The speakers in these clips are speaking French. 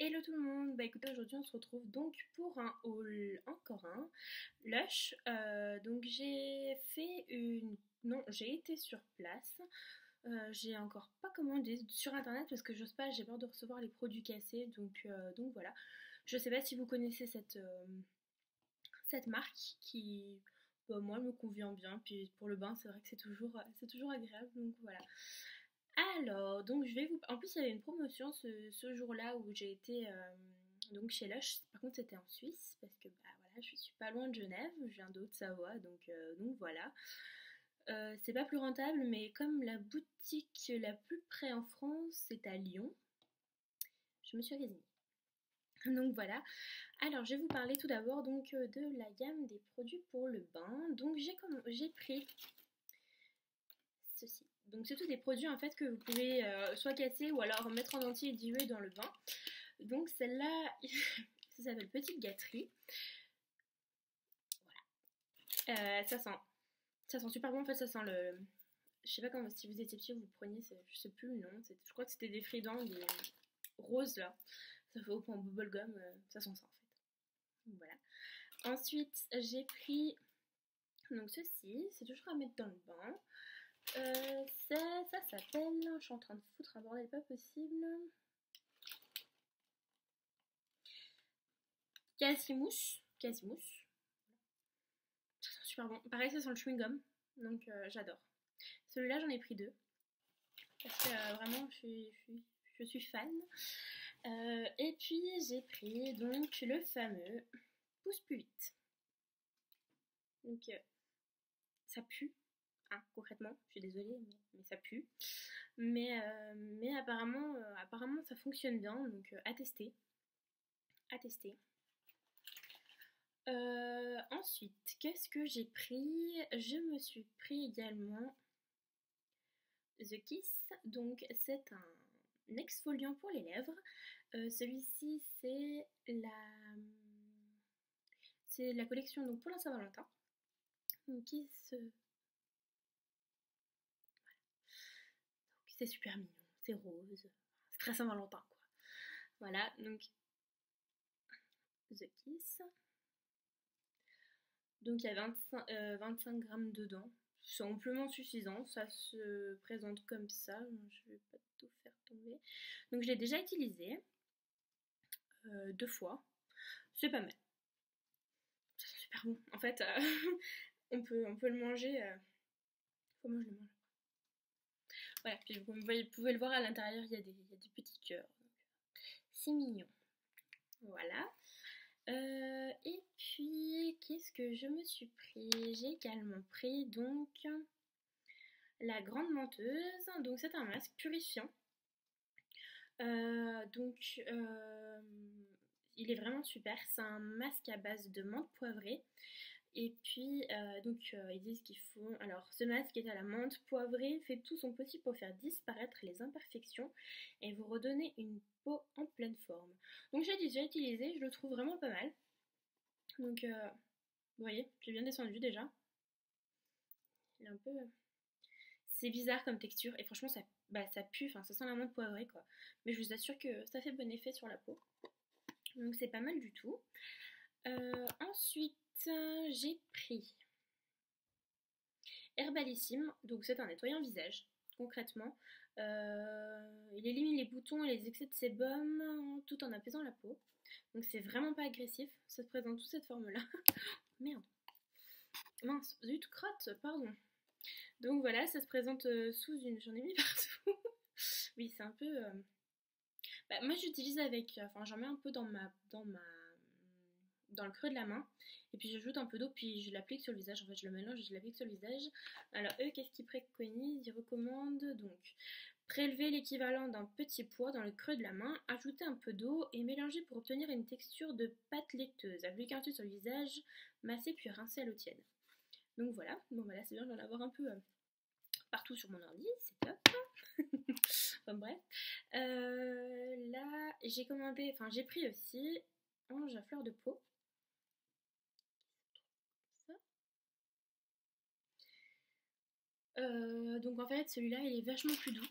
Hello tout le monde, bah écoutez aujourd'hui on se retrouve donc pour un haul, encore un Lush. Donc j'ai fait une... Non, j'ai été sur place. J'ai encore pas commandé sur internet parce que j'ose pas, j'ai peur de recevoir les produits cassés. Donc voilà. Je sais pas si vous connaissez cette marque qui, bah, moi, me convient bien. Puis pour le bain, c'est vrai que c'est toujours agréable. Donc voilà. Alors, donc je vais vous... En plus, il y avait une promotion ce jour-là où j'ai été donc chez Lush. Par contre, c'était en Suisse parce que bah, voilà, je suis pas loin de Genève, je viens de Haute-Savoie, donc voilà. C'est pas plus rentable, mais comme la boutique la plus près en France, c'est à Lyon, je me suis résignée. Donc voilà. Alors, je vais vous parler tout d'abord donc de la gamme des produits pour le bain. Donc j'ai pris ceci. Donc c'est tous des produits en fait que vous pouvez soit casser ou alors mettre en entier et diluer dans le bain. Donc celle-là, ça s'appelle Petite Gâterie. Voilà. Ça sent super bon. En fait, ça sent le... Je sais pas comment, si vous étiez petit, vous preniez, je sais plus le nom. Je crois que c'était des fridans, des roses là. Ça fait au point bubblegum, ça sent ça en fait. Donc, voilà. Ensuite, j'ai pris donc ceci, c'est toujours à mettre dans le bain. Ça s'appelle, je suis en train de foutre un bordel pas possible. Casimousse. Casimousse. Ça sent super bon. Pareil, ça sent le chewing-gum. Donc j'adore. Celui-là, j'en ai pris deux. Parce que vraiment, je suis fan. Et puis, j'ai pris donc le fameux Pousse plus vite. Donc, ça pue. Hein, concrètement, je suis désolée, mais ça pue. Mais apparemment, ça fonctionne bien. Donc, à tester. À tester. Ensuite, qu'est-ce que j'ai pris? Je me suis pris également The Kiss. Donc, c'est un exfoliant pour les lèvres. Celui-ci, c'est la collection donc pour la Saint-Valentin. Donc, c'est super mignon, c'est rose, c'est très Saint-Valentin quoi. Voilà, donc The Kiss. Donc il y a 25 grammes dedans. C'est amplement suffisant, ça se présente comme ça. Je vais pas tout faire tomber. Donc je l'ai déjà utilisé 2 fois. C'est pas mal. Ça sent super bon. En fait, on peut le manger. Comment je le mange? Voilà, puis vous pouvez le voir à l'intérieur, il y a des petits cœurs. C'est mignon. Voilà. Et puis, qu'est-ce que je me suis pris? J'ai également pris donc la grande menteuse. Donc, c'est un masque purifiant. Il est vraiment super. C'est un masque à base de menthe poivrée. Et puis, ils disent qu'il faut... Alors, ce masque est à la menthe poivrée, fait tout son possible pour faire disparaître les imperfections et vous redonner une peau en pleine forme. Donc, j'ai déjà utilisé, je le trouve vraiment pas mal. Donc, vous voyez, j'ai bien descendu déjà. Il est un peu... C'est bizarre comme texture et franchement, ça pue, enfin, ça sent la menthe poivrée quoi. Mais je vous assure que ça fait bon effet sur la peau. Donc, c'est pas mal du tout. Ensuite, j'ai pris Herbalissime, donc c'est un nettoyant visage, concrètement. Il élimine les boutons et les excès de sébum tout en apaisant la peau. Donc c'est vraiment pas agressif, ça se présente sous cette forme-là. Merde. Mince, zut, crotte, pardon. Donc voilà, ça se présente sous une... J'en ai mis partout. Oui, c'est un peu... Bah, moi j'utilise avec... Enfin, j'en mets un peu dans le creux de la main. Et puis j'ajoute un peu d'eau, puis je l'applique sur le visage. En fait, je le mélange et je l'applique sur le visage. Alors eux, qu'est-ce qu'ils préconisent? Ils recommandent donc prélever l'équivalent d'un petit pois dans le creux de la main, ajouter un peu d'eau et mélanger pour obtenir une texture de pâte laiteuse. Appliquer ensuite sur le visage, masser puis rincer à l'eau tiède. Donc voilà, bon voilà, c'est bien d'en avoir un peu partout sur mon ordi, c'est top. Enfin bref. Là, j'ai pris aussi Ange à fleur de peau. Donc en fait celui-là il est vachement plus doux.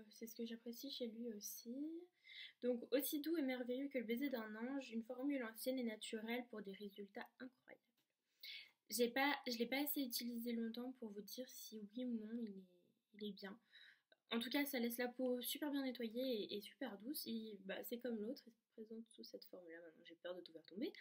C'est ce que j'apprécie chez lui aussi. Donc, aussi doux et merveilleux que le baiser d'un ange, une formule ancienne et naturelle pour des résultats incroyables. Je l'ai pas assez utilisé longtemps pour vous dire si oui ou non il est bien. En tout cas, ça laisse la peau super bien nettoyée et super douce. Et bah, c'est comme l'autre, il se présente sous cette forme-là. Maintenant, j'ai peur de tout faire tomber.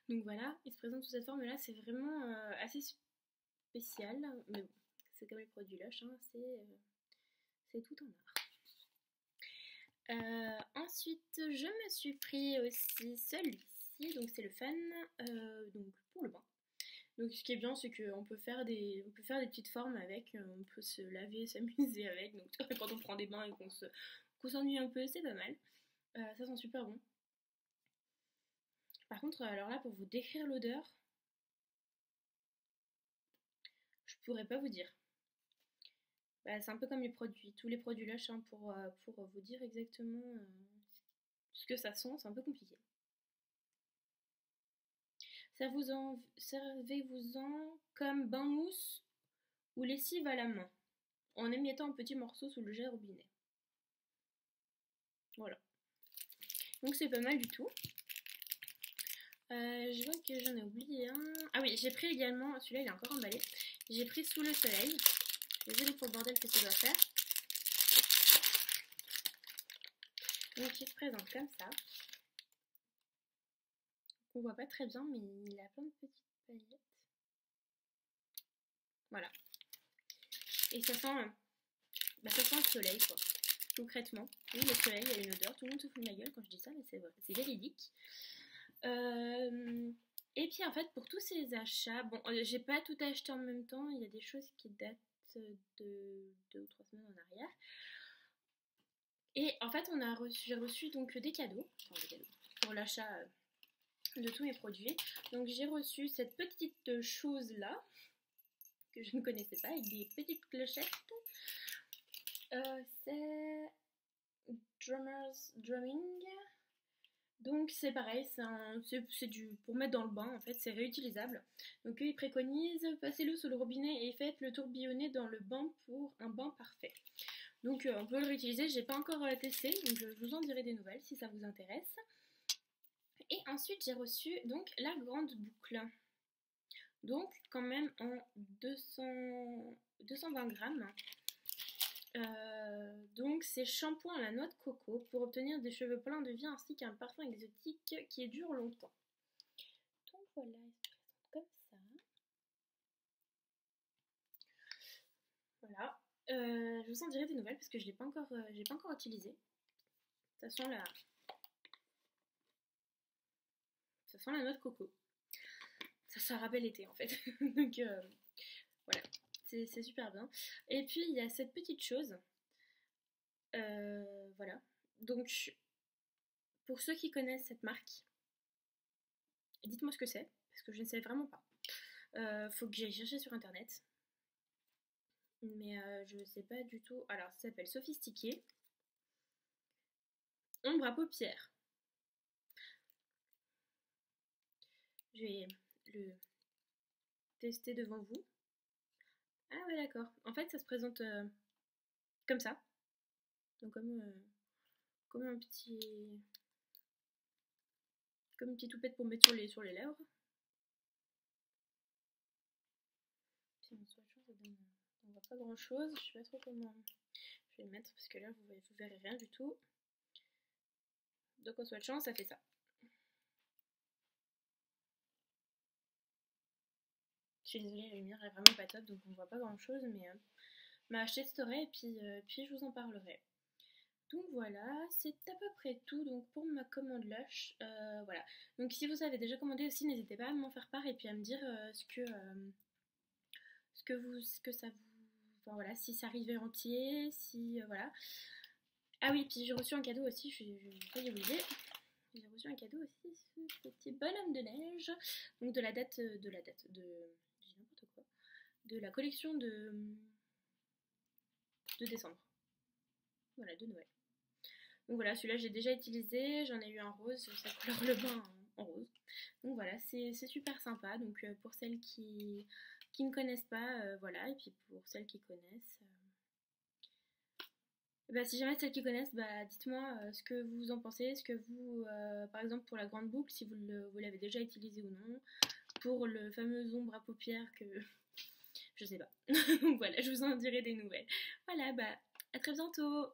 Donc voilà, il se présente sous cette forme-là. C'est vraiment assez spécial. Mais bon, c'est comme les produits Lush, hein, c'est tout en art. Ensuite, je me suis pris aussi celui-ci. Donc c'est le Fan donc pour le bain. Donc ce qui est bien, c'est qu'on peut faire des petites formes avec, on peut se laver, s'amuser avec. Donc quand on prend des bains et qu'on s'ennuie un peu, c'est pas mal. Ça sent super bon. Par contre, alors là, pour vous décrire l'odeur, je pourrais pas vous dire. Bah, c'est un peu comme tous les produits Lush, hein, pour vous dire exactement ce que ça sent, c'est un peu compliqué. Servez-vous-en comme bain mousse ou lessive à la main, en émiettant en petits morceaux sous le jet robinet. Voilà. Donc c'est pas mal du tout. Je vois que j'en ai oublié un. Ah oui, j'ai pris également, celui-là il est encore emballé. J'ai pris Sous le soleil. Désolée pour le bordel que ça doit faire. Donc il se présente comme ça. On voit pas très bien, mais il a plein de petites paillettes. Voilà. Et ça sent le soleil, quoi. Concrètement. Oui, le soleil a une odeur. Tout le monde se fout de ma gueule quand je dis ça, mais c'est vrai. C'est véridique. Et puis en fait, pour tous ces achats, bon, j'ai pas tout acheté en même temps. Il y a des choses qui datent de 2 ou 3 semaines en arrière. Et en fait, j'ai reçu donc des cadeaux, pour l'achat de tous mes produits. Donc j'ai reçu cette petite chose là que je ne connaissais pas avec des petites clochettes. C'est Drumming. Donc c'est pareil, c'est pour mettre dans le bain en fait, c'est réutilisable. Donc eux ils préconisent, passez-le sous le robinet et faites le tourbillonner dans le bain pour un bain parfait. Donc on peut le réutiliser, j'ai pas encore testé, donc je vous en dirai des nouvelles si ça vous intéresse. Et ensuite j'ai reçu donc la grande boucle. Donc quand même en 220 grammes. Donc c'est shampoing à la noix de coco pour obtenir des cheveux pleins de vie ainsi qu'un parfum exotique qui dure longtemps. Donc voilà, il se présente comme ça. Voilà. Je vous en dirai des nouvelles parce que je l'ai pas encore utilisé. Ça sent la noix de coco. Ça rappelle l'été en fait. Donc voilà, c'est super bien. Et puis il y a cette petite chose. Voilà. Donc pour ceux qui connaissent cette marque, dites-moi ce que c'est parce que je ne sais vraiment pas. Faut que j'aille chercher sur internet. Mais je ne sais pas du tout. Alors ça s'appelle Sophistiqué. Ombre à paupières. Je vais le tester devant vous. Ah ouais d'accord. En fait ça se présente comme ça. Donc comme un petit... Comme une petite toupette pour mettre sur les lèvres. Puis en swatchant ça donne... On voit pas grand chose. Je sais pas trop comment... Je vais le mettre parce que là vous verrez rien du tout. Donc en swatchant ça fait ça. Je suis désolée, la lumière est vraiment pas top donc on voit pas grand chose mais je testerai et puis je vous en parlerai. Donc voilà, c'est à peu près tout donc pour ma commande Lush. Voilà. Donc si vous avez déjà commandé aussi, n'hésitez pas à m'en faire part et puis à me dire ce que ça vous... Enfin voilà, si ça arrivait entier, si... voilà. Ah oui, puis j'ai reçu un cadeau aussi, je vais vous le dire. J'ai reçu un cadeau aussi, ce petit bonhomme de neige. Donc de la date... J'ai n'importe quoi. De la collection de décembre. Voilà, de Noël. Donc voilà, celui-là j'ai déjà utilisé, j'en ai eu un rose, ça couleur le bain en rose. Donc voilà, c'est super sympa. Donc pour celles qui ne connaissent pas, voilà, et puis pour celles qui connaissent, Bah, si jamais celles qui connaissent, bah, dites-moi ce que vous en pensez, ce que vous, par exemple pour la grande boucle, si vous l'avez déjà utilisé ou non, pour le fameux ombre à paupières que je sais pas. Voilà, je vous en dirai des nouvelles. Voilà, bah à très bientôt.